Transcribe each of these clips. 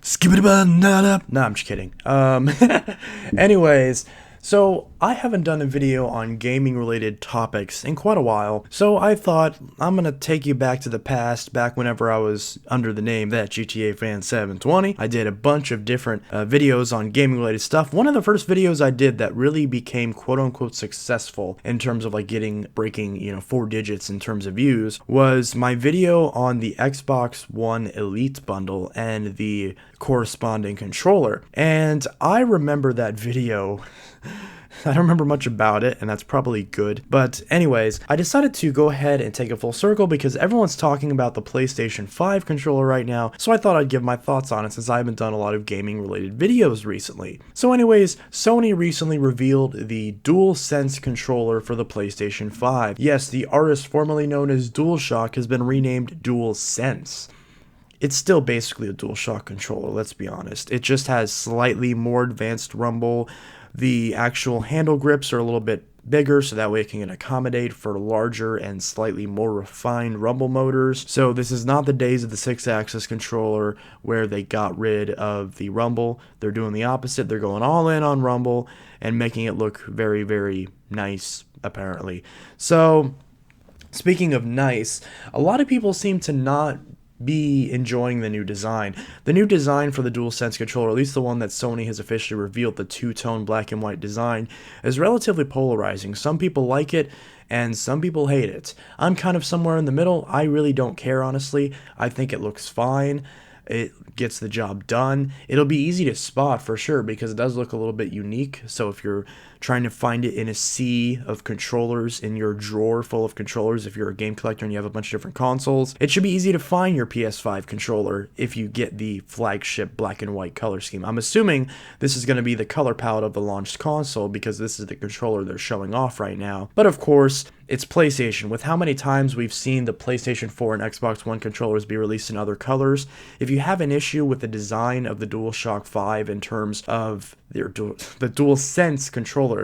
No, I'm just kidding. Anyways, so I haven't done a video on gaming related topics in quite a while, so I thought I'm gonna take you back to the past, back whenever I was under the name That GTA Fan 720. I did a bunch of different videos on gaming related stuff. One of the first videos I did that really became quote unquote successful in terms of like breaking 4 digits in terms of views was my video on the Xbox One Elite bundle and the corresponding controller. And I remember that video. I don't remember much about it, and that's probably good. But anyways, I decided to go ahead and take a full circle because everyone's talking about the PlayStation 5 controller right now, so I thought I'd give my thoughts on it since I haven't done a lot of gaming related videos recently. So anyways, Sony recently revealed the DualSense controller for the PlayStation 5. Yes, the artist formerly known as DualShock has been renamed DualSense. It's still basically a DualShock controller, let's be honest. It just has slightly more advanced rumble. The actual handle grips are a little bit bigger, so that way it can accommodate for larger and slightly more refined rumble motors. So this is not the days of the 6-axis controller where they got rid of the rumble. They're doing the opposite. They're going all in on rumble and making it look very, very nice, apparently. So speaking of nice, a lot of people seem to not be enjoying the new design. The new design for the DualSense controller, at least the one that Sony has officially revealed, the two-tone black and white design, is relatively polarizing. Some people like it, and some people hate it. I'm kind of somewhere in the middle. I really don't care, honestly. I think it looks fine. It gets the job done. It'll be easy to spot for sure because it does look a little bit unique. So if you're trying to find it in a sea of controllers, in your drawer full of controllers, if you're a game collector and you have a bunch of different consoles, it should be easy to find your PS5 controller if you get the flagship black and white color scheme. I'm assuming this is going to be the color palette of the launched console because this is the controller they're showing off right now. But of course, it's PlayStation. With how many times we've seen the PlayStation 4 and Xbox One controllers be released in other colors, if you have an issue with the design of the DualShock 5 in terms of the DualSense controller,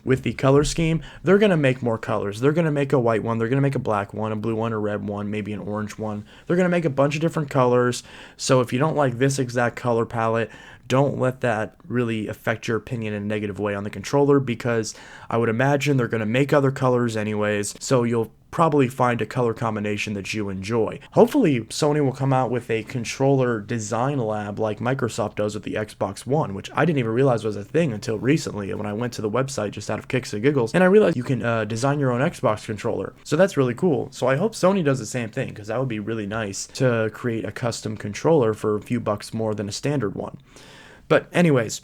with the color scheme, they're going to make more colors. They're going to make a white one, they're going to make a black one, a blue one, a red one, maybe an orange one. They're going to make a bunch of different colors. So if you don't like this exact color palette, don't let that really affect your opinion in a negative way on the controller because I would imagine they're going to make other colors anyways, so you'll probably find a color combination that you enjoy. Hopefully, Sony will come out with a controller design lab like Microsoft does with the Xbox One, which I didn't even realize was a thing until recently when I went to the website just out of kicks and giggles, and I realized you can design your own Xbox controller. So that's really cool. So I hope Sony does the same thing because that would be really nice to create a custom controller for a few bucks more than a standard one. But anyways,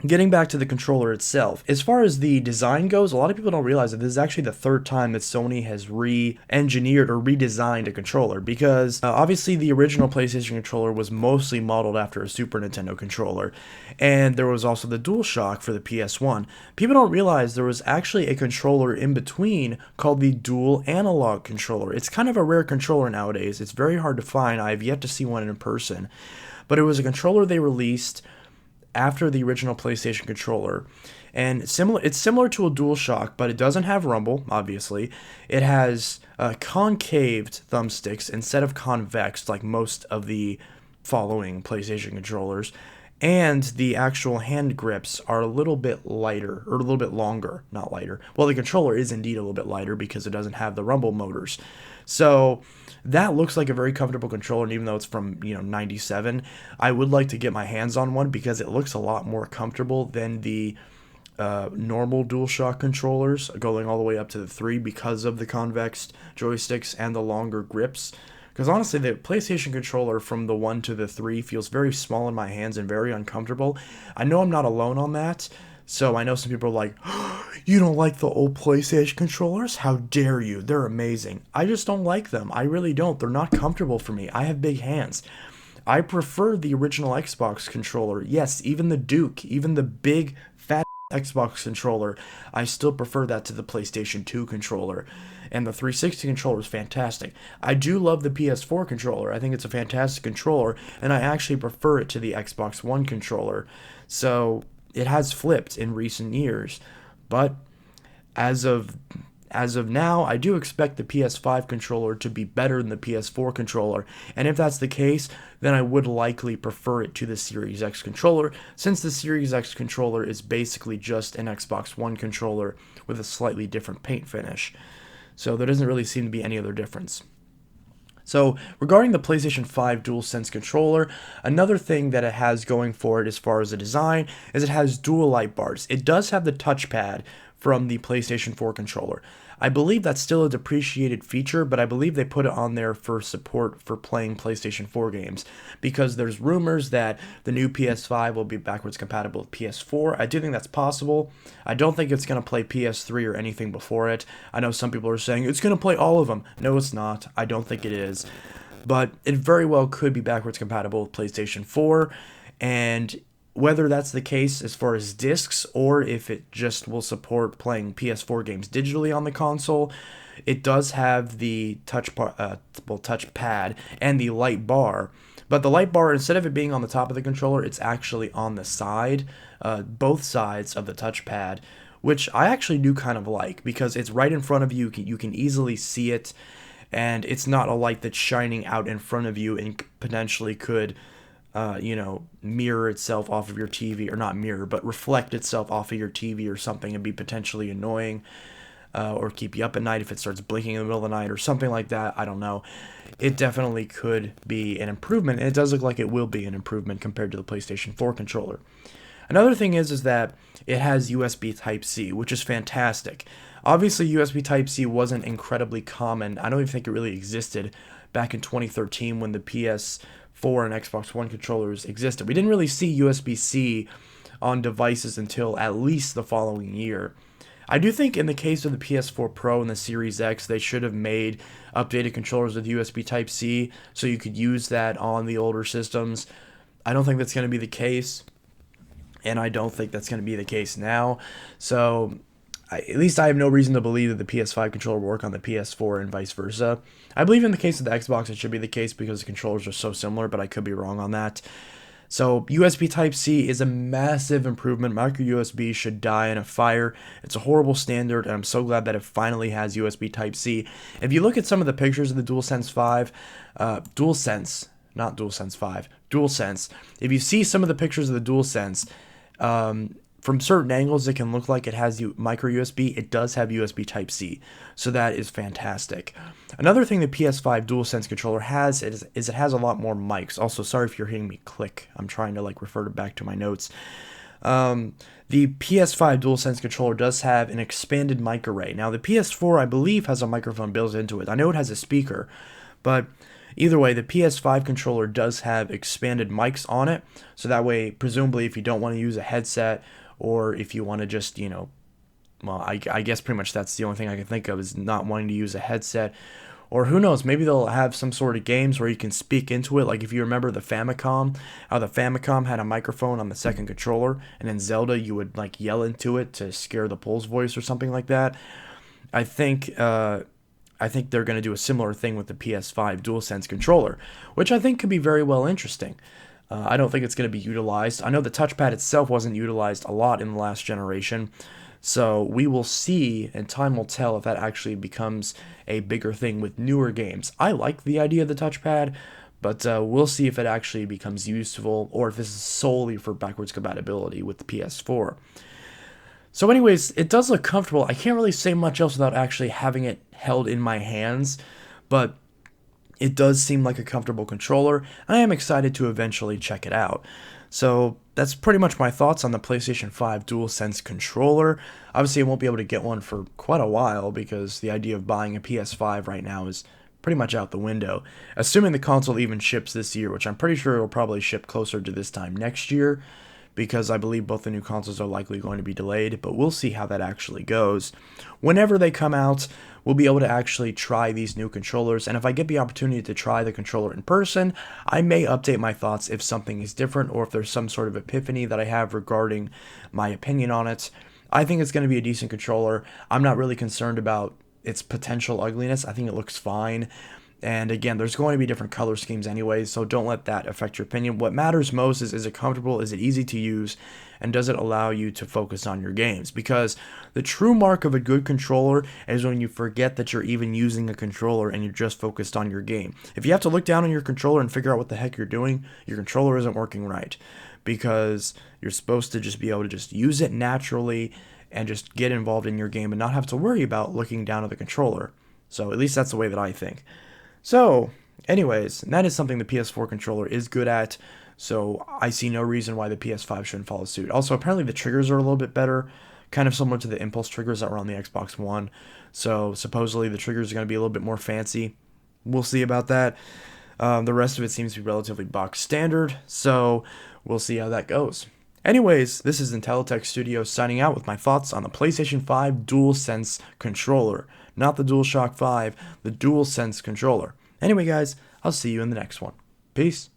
getting back to the controller itself, as far as the design goes, a lot of people don't realize that this is actually the third time that Sony has re-engineered or redesigned a controller because obviously the original PlayStation controller was mostly modeled after a Super Nintendo controller, and there was also the DualShock for the PS1. People don't realize there was actually a controller in between called the Dual Analog controller. It's kind of a rare controller nowadays. It's very hard to find. I have yet to see one in person. But it was a controller they released after the original PlayStation controller, and it's similar to a DualShock, but it doesn't have rumble, obviously. It has concaved thumbsticks instead of convex like most of the following PlayStation controllers, and the actual hand grips are a little bit lighter, or a little bit longer, not lighter. Well, the controller is indeed a little bit lighter because it doesn't have the rumble motors. So that looks like a very comfortable controller, and even though it's from 97, I would like to get my hands on one because it looks a lot more comfortable than the normal DualShock controllers, going all the way up to the 3 because of the convex joysticks and the longer grips. Because honestly, the PlayStation controller from the 1 to the 3 feels very small in my hands and very uncomfortable. I know I'm not alone on that. So I know some people are like, oh, you don't like the old PlayStation controllers? How dare you? They're amazing. I just don't like them. I really don't. They're not comfortable for me. I have big hands. I prefer the original Xbox controller. Yes, even the Duke, even the big fat Xbox controller, I still prefer that to the PlayStation 2 controller. And the 360 controller is fantastic. I do love the PS4 controller. I think it's a fantastic controller, and I actually prefer it to the Xbox One controller. So it has flipped in recent years, but as of as of now, I do expect the PS5 controller to be better than the PS4 controller, and if that's the case, then I would likely prefer it to the Series X controller, since the Series X controller is basically just an Xbox One controller with a slightly different paint finish. So there doesn't really seem to be any other difference. So regarding the PlayStation 5 DualSense controller, another thing that it has going for it as far as the design is it has dual light bars. It does have the touchpad from the PlayStation 4 controller. I believe that's still a depreciated feature, but I believe they put it on there for support for playing PlayStation 4 games, because there's rumors that the new PS5 will be backwards compatible with PS4. I do think that's possible. I don't think it's going to play PS3 or anything before it. I know some people are saying it's going to play all of them. No, it's not. I don't think it is. But it very well could be backwards compatible with PlayStation 4, and whether that's the case as far as discs, or if it just will support playing PS4 games digitally on the console, it does have the touchpad and the light bar. But the light bar, instead of it being on the top of the controller, it's actually on the side, both sides of the touchpad, which I actually do kind of like, because it's right in front of you. You can easily see it, and it's not a light that's shining out in front of you and potentially could mirror itself off of your TV, or not mirror, but reflect itself off of your TV or something, and be potentially annoying, or keep you up at night if it starts blinking in the middle of the night or something like that. I don't know. It definitely could be an improvement, and it does look like it will be an improvement compared to the PlayStation 4 controller. Another thing is that it has USB Type-C, which is fantastic. Obviously, USB Type-C wasn't incredibly common. I don't even think it really existed back in 2013 when the PS4 and Xbox One controllers existed. We didn't really see USB-C on devices until at least the following year. I do think in the case of the PS4 Pro and the Series X, they should have made updated controllers with USB Type-C so you could use that on the older systems. I don't think that's going to be the case, and I don't think that's going to be the case now. So at least I have no reason to believe that the PS5 controller will work on the PS4 and vice versa. I believe in the case of the Xbox it should be the case because the controllers are so similar, but I could be wrong on that. So USB Type-C is a massive improvement. Micro USB should die in a fire. It's a horrible standard, and I'm so glad that it finally has USB Type-C. If you look at some of the pictures of the DualSense 5, DualSense, not DualSense 5, DualSense, if you see some of the pictures of the DualSense, from certain angles, it can look like it has micro USB. It does have USB Type-C, so that is fantastic. Another thing the PS5 DualSense controller has is it has a lot more mics. Also, sorry if you're hearing me click. I'm trying to refer back to my notes. The PS5 DualSense controller does have an expanded mic array. Now, the PS4, I believe, has a microphone built into it. I know it has a speaker, but either way, the PS5 controller does have expanded mics on it, so that way, presumably, if you don't want to use a headset, or if you want to just, I guess pretty much that's the only thing I can think of, is not wanting to use a headset. Or who knows, maybe they'll have some sort of games where you can speak into it. Like if you remember the Famicom, how the Famicom had a microphone on the second controller, and in Zelda you would yell into it to scare the Pole's voice or something like that. I think they're going to do a similar thing with the PS5 DualSense controller, which I think could be very well interesting. I don't think it's going to be utilized. I know the touchpad itself wasn't utilized a lot in the last generation, so we will see, and time will tell if that actually becomes a bigger thing with newer games. I like the idea of the touchpad, but we'll see if it actually becomes useful, or if this is solely for backwards compatibility with the PS4. So anyways, it does look comfortable. I can't really say much else without actually having it held in my hands, but it does seem like a comfortable controller. I am excited to eventually check it out. So that's pretty much my thoughts on the PlayStation 5 DualSense controller. Obviously, I won't be able to get one for quite a while because the idea of buying a PS5 right now is pretty much out the window. Assuming the console even ships this year, which I'm pretty sure it will probably ship closer to this time next year, because I believe both the new consoles are likely going to be delayed, but we'll see how that actually goes. Whenever they come out, we'll be able to actually try these new controllers, and if I get the opportunity to try the controller in person, I may update my thoughts if something is different, or if there's some sort of epiphany that I have regarding my opinion on it. I think it's going to be a decent controller. I'm not really concerned about its potential ugliness. I think it looks fine. And again, there's going to be different color schemes anyway, so don't let that affect your opinion. What matters most is it comfortable, is it easy to use, and does it allow you to focus on your games? Because the true mark of a good controller is when you forget that you're even using a controller and you're just focused on your game. If you have to look down on your controller and figure out what the heck you're doing, your controller isn't working right. Because you're supposed to just be able to just use it naturally and just get involved in your game and not have to worry about looking down at the controller. So at least that's the way that I think. So, anyways, that is something the PS4 controller is good at, so I see no reason why the PS5 shouldn't follow suit. Also, apparently the triggers are a little bit better, kind of similar to the impulse triggers that were on the Xbox One, so supposedly the triggers are going to be a little bit more fancy. We'll see about that. The rest of it seems to be relatively box standard, so we'll see how that goes. Anyways, this is Intelitech Studios signing out with my thoughts on the PlayStation 5 DualSense controller. Not the DualShock 5, the DualSense controller. Anyway, guys, I'll see you in the next one. Peace.